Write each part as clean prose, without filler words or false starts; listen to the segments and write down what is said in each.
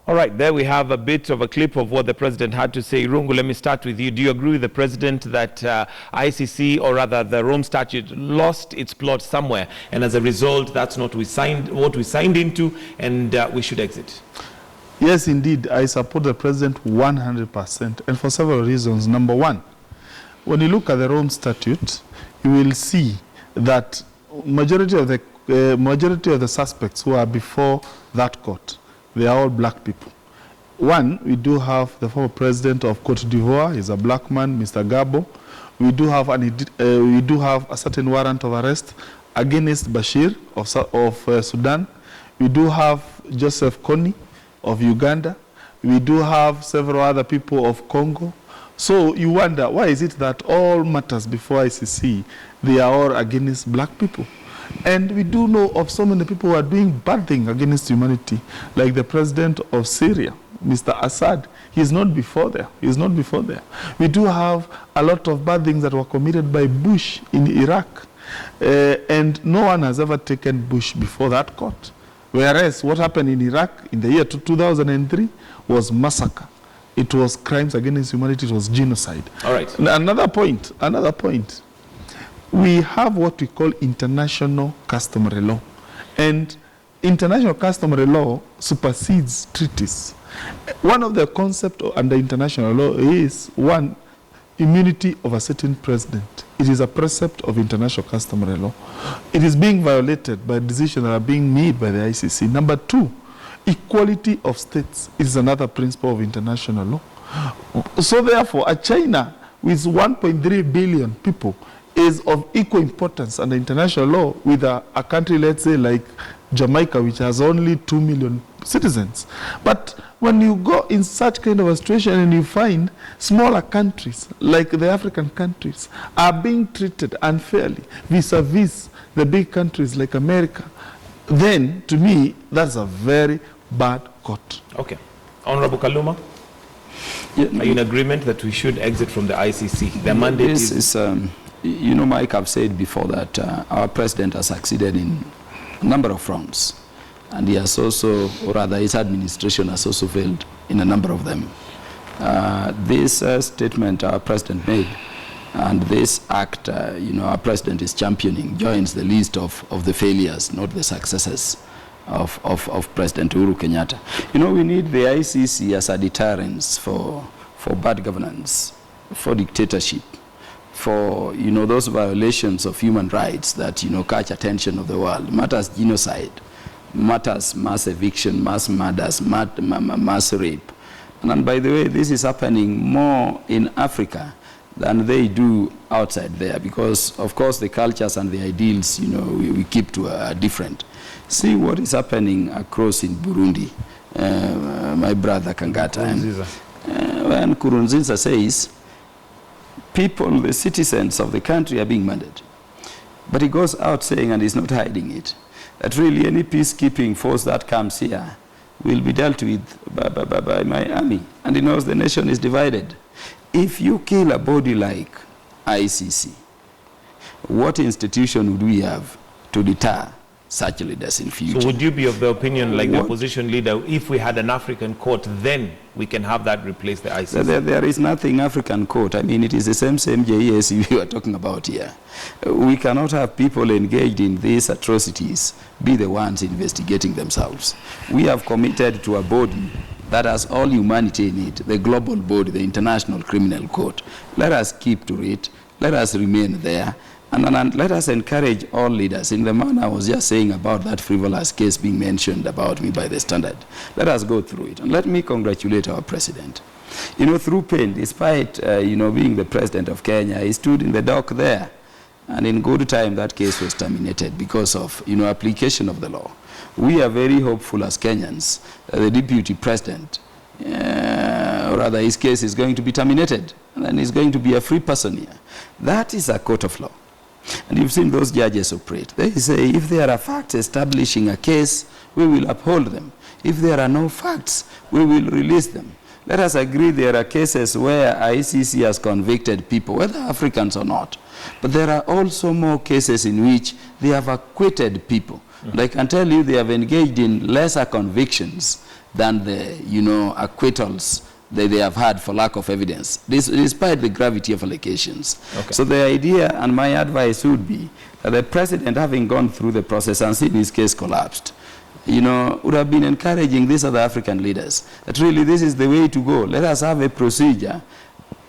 All right, there we have a bit of a clip of what the president had to say. Irungu, let me start with you. Do you agree with the president that ICC, or rather the Rome Statute, lost its plot somewhere, and as a result, that's not what we signed into, and we should exit? Yes, indeed, I support the president 100%, and for several reasons. Number one, when you look at the Rome Statute, you will see that majority of the suspects who are before that court, they are all black people. One, we do have the former president of Cote d'Ivoire, he's a black man, Mr. Gabo. We do have a certain warrant of arrest against Bashir of Sudan. We do have Joseph Kony of Uganda. We do have several other people of Congo. So you wonder, why is it that all matters before ICC, they are all against black people? And we do know of so many people who are doing bad things against humanity, like the president of Syria, Mr. Assad. He's not before there. He's not before there. We do have a lot of bad things that were committed by Bush in Iraq. And no one has ever taken Bush before that court. Whereas what happened in Iraq in the year 2003 was massacre. It was crimes against humanity. It was genocide. All right. Another point. We have what we call international customary law. And international customary law supersedes treaties. One of the concepts under international law is, one, immunity of a certain president. It is a precept of international customary law. It is being violated by decisions that are being made by the ICC. Number two, equality of states is another principle of international law. So therefore, a China with 1.3 billion people is of equal importance under international law with a country, let's say, like Jamaica, which has only 2 million citizens. But when you go in such kind of a situation and you find smaller countries, like the African countries, are being treated unfairly vis-a-vis the big countries like America, then, to me, that's a very bad court. Okay. Honorable Kaluma? Yeah, are you in agreement that we should exit from the ICC? The mandate is... you know, Mike, I've said before that our president has succeeded in a number of fronts. And he has also, or rather his administration has also failed in a number of them. This statement our president made, and this act, you know, our president is championing, joins the list of the failures, not the successes of President Irungu Kang'ata. You know, we need the ICC as a deterrence for bad governance, for dictatorship, for, you know, those violations of human rights that, you know, catch attention of the world. Matters genocide, matters mass eviction, mass murders, mass rape. And by the way, this is happening more in Africa than they do outside there, because, of course, the cultures and the ideals, you know, we keep to are different. See what is happening across in Burundi, my brother Kang'ata. When Nkurunziza says, people, the citizens of the country are being murdered. But he goes out saying, and he's not hiding it, that really any peacekeeping force that comes here will be dealt with by my army. And he knows the nation is divided. If you kill a body like ICC, what institution would we have to deter such leaders in future? So would you be of the opinion, like the opposition leader, if we had an African court, then we can have that replace the ICC? There is nothing African court. I mean, it is the same JES you are talking about here. We cannot have people engaged in these atrocities be the ones investigating themselves. We have committed to a body that has all humanity in it, the global body, the International Criminal Court. Let us keep to it. Let us remain there. And let us encourage all leaders in the manner I was just saying about that frivolous case being mentioned about me by the Standard. Let us go through it. And let me congratulate our president. You know, through pain, despite, you know, being the president of Kenya, he stood in the dock there. And in good time, that case was terminated because of, you know, application of the law. We are very hopeful as Kenyans that the deputy president, or rather his case is going to be terminated. And then he's going to be a free person here. That is a court of law. And you've seen those judges operate. They say if there are facts establishing a case, we will uphold them. If there are no facts, we will release them. Let us agree there are cases where ICC has convicted people, whether Africans or not. But there are also more cases in which they have acquitted people. And I can tell you they have engaged in lesser convictions than the, you know, acquittals that they have had for lack of evidence, despite the gravity of allegations. Okay. So the idea and my advice would be that the president, having gone through the process and seen his case collapsed, you know, would have been encouraging these other African leaders that really this is the way to go. Let us have a procedure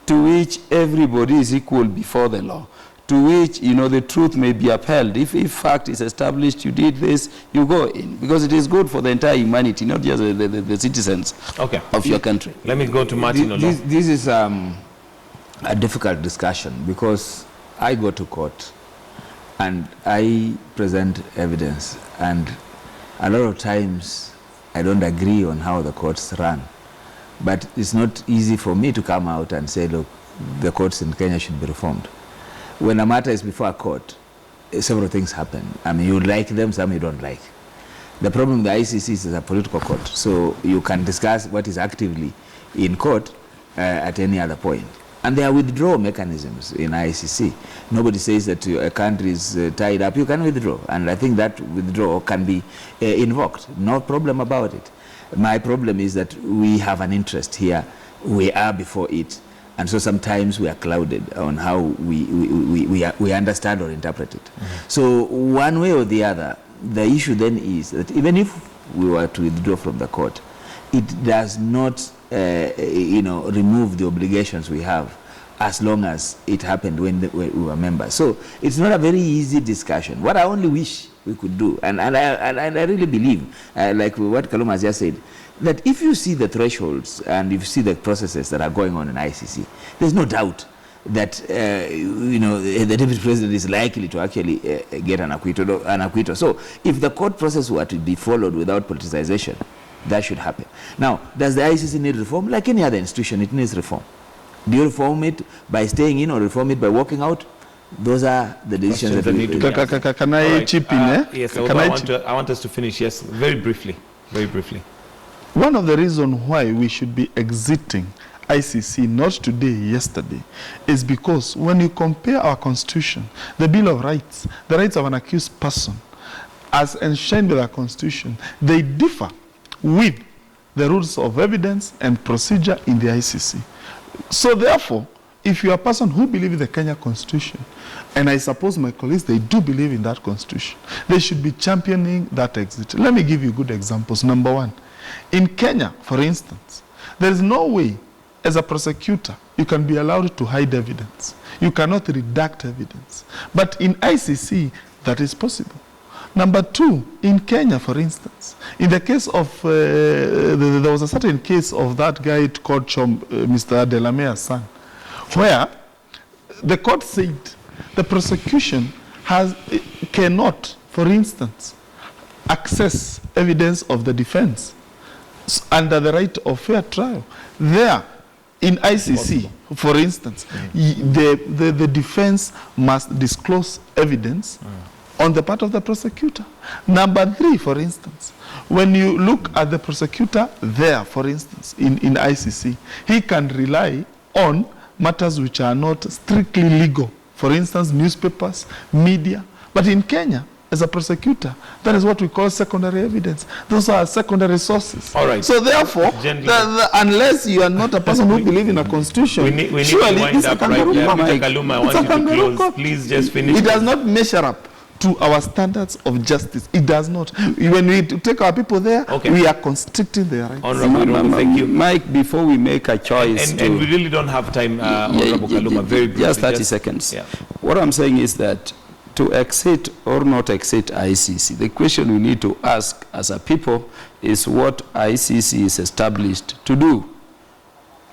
to which everybody is equal before the law, to which, you know, the truth may be upheld. If fact is established, you did this, you go in. Because it is good for the entire humanity, not just the citizens of your country. Let me go to Martin Oloo. This is a difficult discussion because I go to court and I present evidence, and a lot of times I don't agree on how the courts run. But it's not easy for me to come out and say, look, the courts in Kenya should be reformed. When a matter is before a court, several things happen. I mean, you like them, some you don't like. The problem with the ICC is a political court, so you can discuss what is actively in court at any other point. And there are withdrawal mechanisms in ICC. Nobody says that a country is tied up, you can withdraw. And I think that withdrawal can be invoked. No problem about it. My problem is that we have an interest here. We are before it. And so sometimes we are clouded on how we understand or interpret it. So one way or the other, the issue then is that even if we were to withdraw from the court, it does not you know, remove the obligations we have as long as it happened when we were members. So it's not a very easy discussion. What I only wish we could do, and I really believe, like what Kaluma has just said, that if you see the thresholds and if you see the processes that are going on in ICC, there's no doubt that you know, the deputy president is likely to actually get an acquittal. So if the court process were to be followed without politicization, that should happen. Now, does the ICC need reform? Like any other institution, it needs reform. Do you reform it by staying in or reform it by walking out? Those are the decisions that we need to take. Can I chip in? Yes, I want us to finish. Yes, very briefly. Very briefly. One of the reasons why we should be exiting ICC, not today, yesterday, is because when you compare our constitution, the Bill of Rights, the rights of an accused person, as enshrined with our constitution, they differ with the rules of evidence and procedure in the ICC. So therefore, if you are a person who believes in the Kenya Constitution, and I suppose my colleagues, they do believe in that Constitution, they should be championing that exit. Let me give you good examples. Number one, in Kenya, for instance, there is no way, as a prosecutor, you can be allowed to hide evidence. You cannot redact evidence. But in ICC, that is possible. Number two, in Kenya, for instance, in the case of, there was a certain case of that guy called Mr. Delamere's son, where the court said the prosecution cannot, for instance, access evidence of the defense under the right of fair trial. There, in ICC, for instance, the defense must disclose evidence on the part of the prosecutor. Number three, for instance, when you look at the prosecutor there, for instance, in ICC, he can rely on matters which are not strictly legal. For instance, newspapers, media. But in Kenya, as a prosecutor, that is what we call secondary evidence. Those are secondary sources. All right. So therefore, unless you are not a person who believes in a constitution, we need surely to wind this up is a right. kangaroo court. Mr. Kaluma, I want you to close. Please just finish. It does not measure up to our standards of justice. It does not. When we take our people there, we are constricting their rights. Honorable, thank you. Mike, before we make a choice... And we really don't have time, Honorable Kaluma, very briefly. Just 30 seconds. Yeah. What I'm saying is that to exit or not exit ICC, the question we need to ask as a people is what ICC is established to do.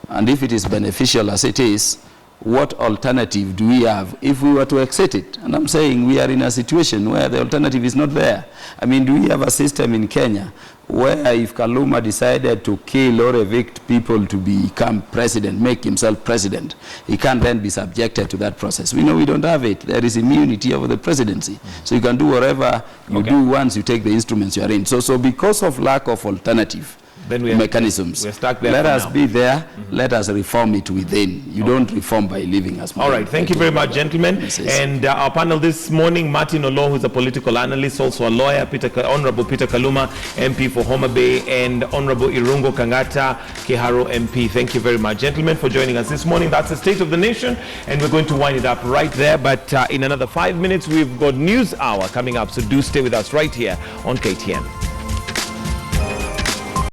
And if it is beneficial as it is, what alternative do we have if we were to exit it? And I'm saying we are in a situation where the alternative is not there. I mean, do we have a system in Kenya where if Kaluma decided to kill or evict people to become president, make himself president, he can then be subjected to that process? We know we don't have it. There is immunity over the presidency. So you can do whatever you do once you take the instruments you are in. So because of lack of alternative, Then we are- mechanisms. we're stuck there Let for us now. be there. Let us reform it within. You don't reform by leaving us. All right, thank you very much, gentlemen. Yes, yes. And our panel this morning, Martin Oloo, who's a political analyst, also a lawyer, Honorable Peter Kaluma, MP for Homabay, and Honorable Irungu Kang'ata, Kiharo MP. Thank you very much, gentlemen, for joining us this morning. That's the State of the Nation, and we're going to wind it up right there. But in another 5 minutes, we've got News Hour coming up, so do stay with us right here on KTN.